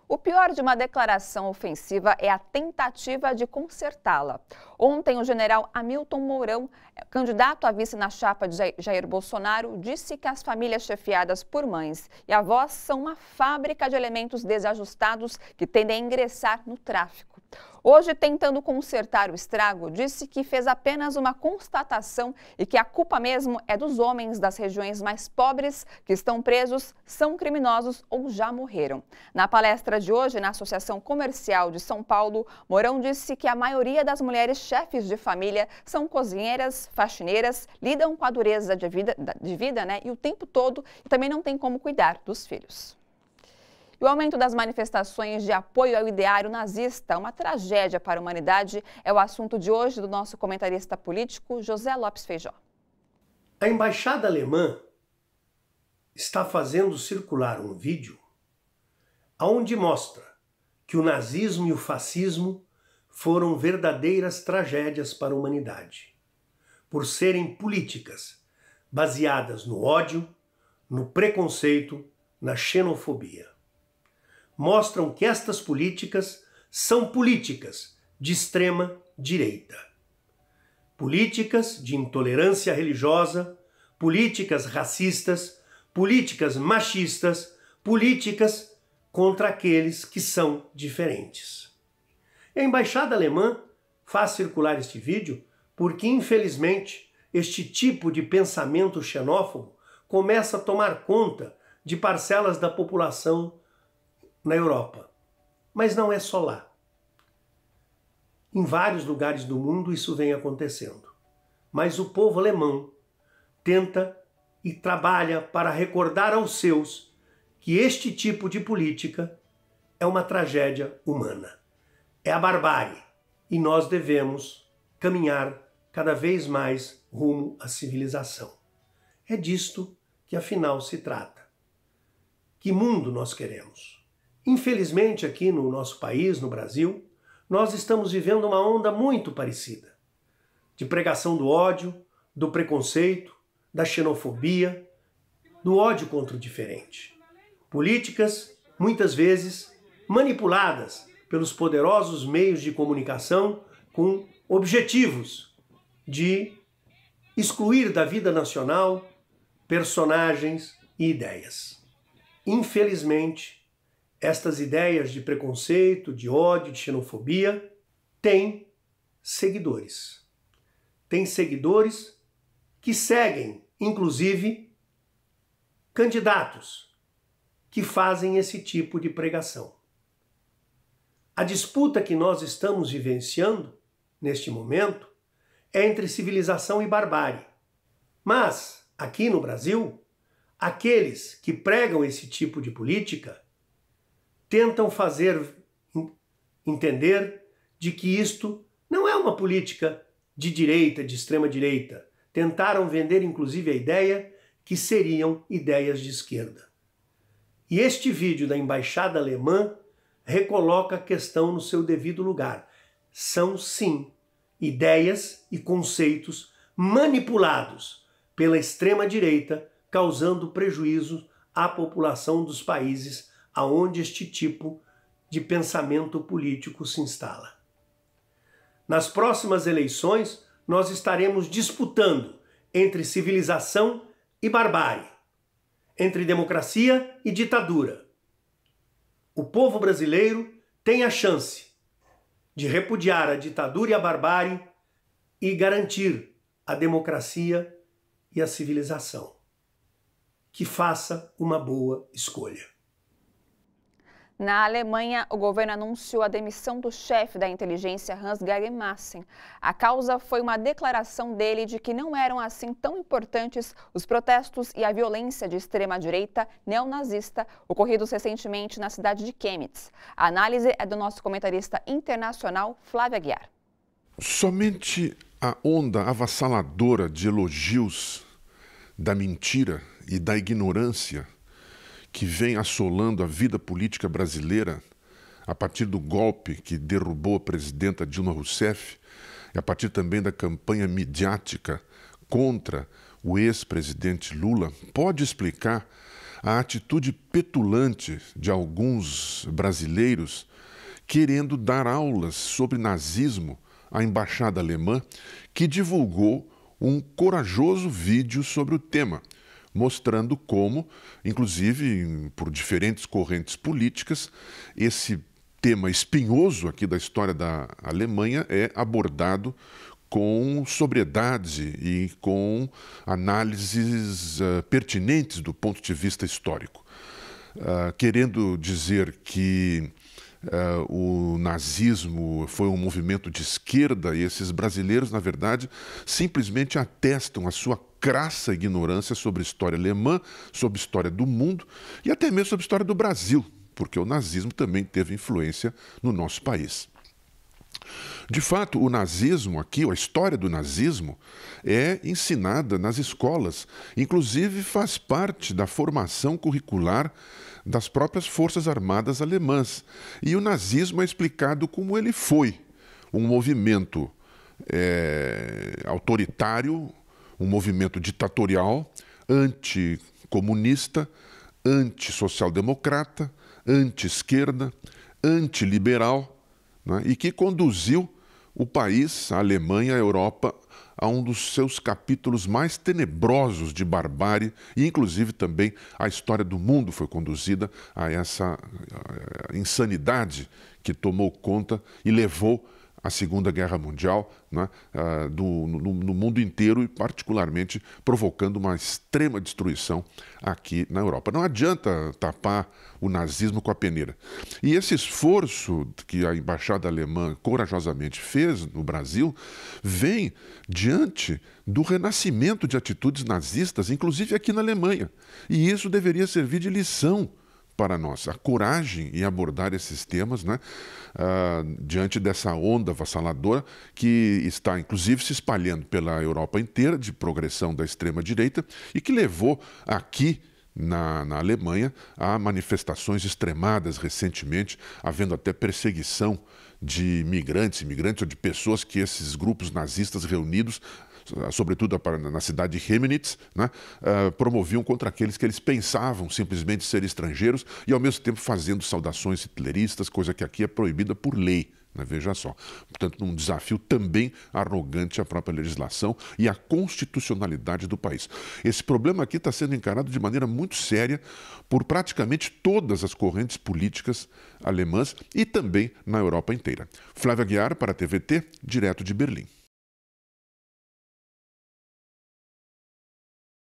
O pior de uma declaração ofensiva é a tentativa de consertá-la. Ontem, o general Hamilton Mourão, candidato a vice na chapa de Jair Bolsonaro, disse que as famílias chefiadas por mães e avós são uma fábrica de elementos desajustados que tendem a ingressar no tráfico. Hoje, tentando consertar o estrago, disse que fez apenas uma constatação e que a culpa mesmo é dos homens das regiões mais pobres que estão presos, são criminosos ou já morreram. Na palestra de hoje, na Associação Comercial de São Paulo, Mourão disse que a maioria das mulheres chefes de família são cozinheiras, faxineiras, lidam com a dureza de vida, e o tempo todo e também não tem como cuidar dos filhos. E o aumento das manifestações de apoio ao ideário nazista, uma tragédia para a humanidade, é o assunto de hoje do nosso comentarista político, José Lopes Feijó. A embaixada alemã está fazendo circular um vídeo onde mostra que o nazismo e o fascismo foram verdadeiras tragédias para a humanidade, por serem políticas baseadas no ódio, no preconceito, na xenofobia. Mostram que estas políticas são políticas de extrema direita. Políticas de intolerância religiosa, políticas racistas, políticas machistas, políticas contra aqueles que são diferentes. A embaixada alemã faz circular este vídeo porque, infelizmente, este tipo de pensamento xenófobo começa a tomar conta de parcelas da população na Europa. Mas não é só lá. Em vários lugares do mundo isso vem acontecendo. Mas o povo alemão tenta e trabalha para recordar aos seus que este tipo de política é uma tragédia humana. É a barbárie. E nós devemos caminhar cada vez mais rumo à civilização. É disto que afinal se trata. Que mundo nós queremos? Infelizmente, aqui no nosso país, no Brasil, nós estamos vivendo uma onda muito parecida, de pregação do ódio, do preconceito, da xenofobia, do ódio contra o diferente. Políticas, muitas vezes, manipuladas pelos poderosos meios de comunicação com objetivos de excluir da vida nacional personagens e ideias. Infelizmente, estas ideias de preconceito, de ódio, de xenofobia, têm seguidores. Tem seguidores que seguem, inclusive, candidatos que fazem esse tipo de pregação. A disputa que nós estamos vivenciando, neste momento, é entre civilização e barbárie. Mas, aqui no Brasil, aqueles que pregam esse tipo de política tentam fazer entender de que isto não é uma política de direita, de extrema direita. Tentaram vender inclusive a ideia que seriam ideias de esquerda. E este vídeo da embaixada alemã recoloca a questão no seu devido lugar. São sim ideias e conceitos manipulados pela extrema direita, causando prejuízo à população dos países aonde este tipo de pensamento político se instala. Nas próximas eleições, nós estaremos disputando entre civilização e barbárie, entre democracia e ditadura. O povo brasileiro tem a chance de repudiar a ditadura e a barbárie e garantir a democracia e a civilização. Que faça uma boa escolha. Na Alemanha, o governo anunciou a demissão do chefe da inteligência Hans-Georg Maaßen. A causa foi uma declaração dele de que não eram assim tão importantes os protestos e a violência de extrema-direita neonazista ocorridos recentemente na cidade de Chemnitz. A análise é do nosso comentarista internacional, Flávio Aguiar. Somente a onda avassaladora de elogios da mentira e da ignorância que vem assolando a vida política brasileira a partir do golpe que derrubou a presidenta Dilma Rousseff e a partir também da campanha midiática contra o ex-presidente Lula, pode explicar a atitude petulante de alguns brasileiros querendo dar aulas sobre nazismo à embaixada alemã, que divulgou um corajoso vídeo sobre o tema, mostrando como, inclusive por diferentes correntes políticas, esse tema espinhoso aqui da história da Alemanha é abordado com sobriedade e com análises pertinentes do ponto de vista histórico. Querendo dizer que o nazismo foi um movimento de esquerda, e esses brasileiros, na verdade, simplesmente atestam a sua crassa ignorância sobre a história alemã, sobre a história do mundo e até mesmo sobre a história do Brasil, porque o nazismo também teve influência no nosso país. De fato, o nazismo aqui, a história do nazismo, é ensinada nas escolas, inclusive faz parte da formação curricular das próprias Forças Armadas alemãs. E o nazismo é explicado como ele foi, um movimento autoritário, um movimento ditatorial, anticomunista, antissocial-democrata, anti-esquerda, antiliberal, né, e que conduziu o país, a Alemanha, a Europa, a um dos seus capítulos mais tenebrosos de barbárie, e inclusive também a história do mundo foi conduzida a essa insanidade que tomou conta e levou à Segunda Guerra Mundial, né, no mundo inteiro, e particularmente provocando uma extrema destruição aqui na Europa. Não adianta tapar o nazismo com a peneira. E esse esforço que a embaixada alemã corajosamente fez no Brasil vem diante do renascimento de atitudes nazistas, inclusive aqui na Alemanha. E isso deveria servir de lição para nós, a coragem em abordar esses temas, né, diante dessa onda avassaladora que está, inclusive, se espalhando pela Europa inteira, de progressão da extrema-direita, e que levou aqui na Alemanha a manifestações extremadas recentemente, havendo até perseguição de migrantes ou de pessoas que esses grupos nazistas reunidos, sobretudo na cidade de Chemnitz, né, promoviam contra aqueles que eles pensavam simplesmente ser estrangeiros e ao mesmo tempo fazendo saudações hitleristas, coisa que aqui é proibida por lei, né, veja só. Portanto, um desafio também arrogante à própria legislação e à constitucionalidade do país. Esse problema aqui está sendo encarado de maneira muito séria por praticamente todas as correntes políticas alemãs e também na Europa inteira. Flávia Aguiar para a TVT, direto de Berlim.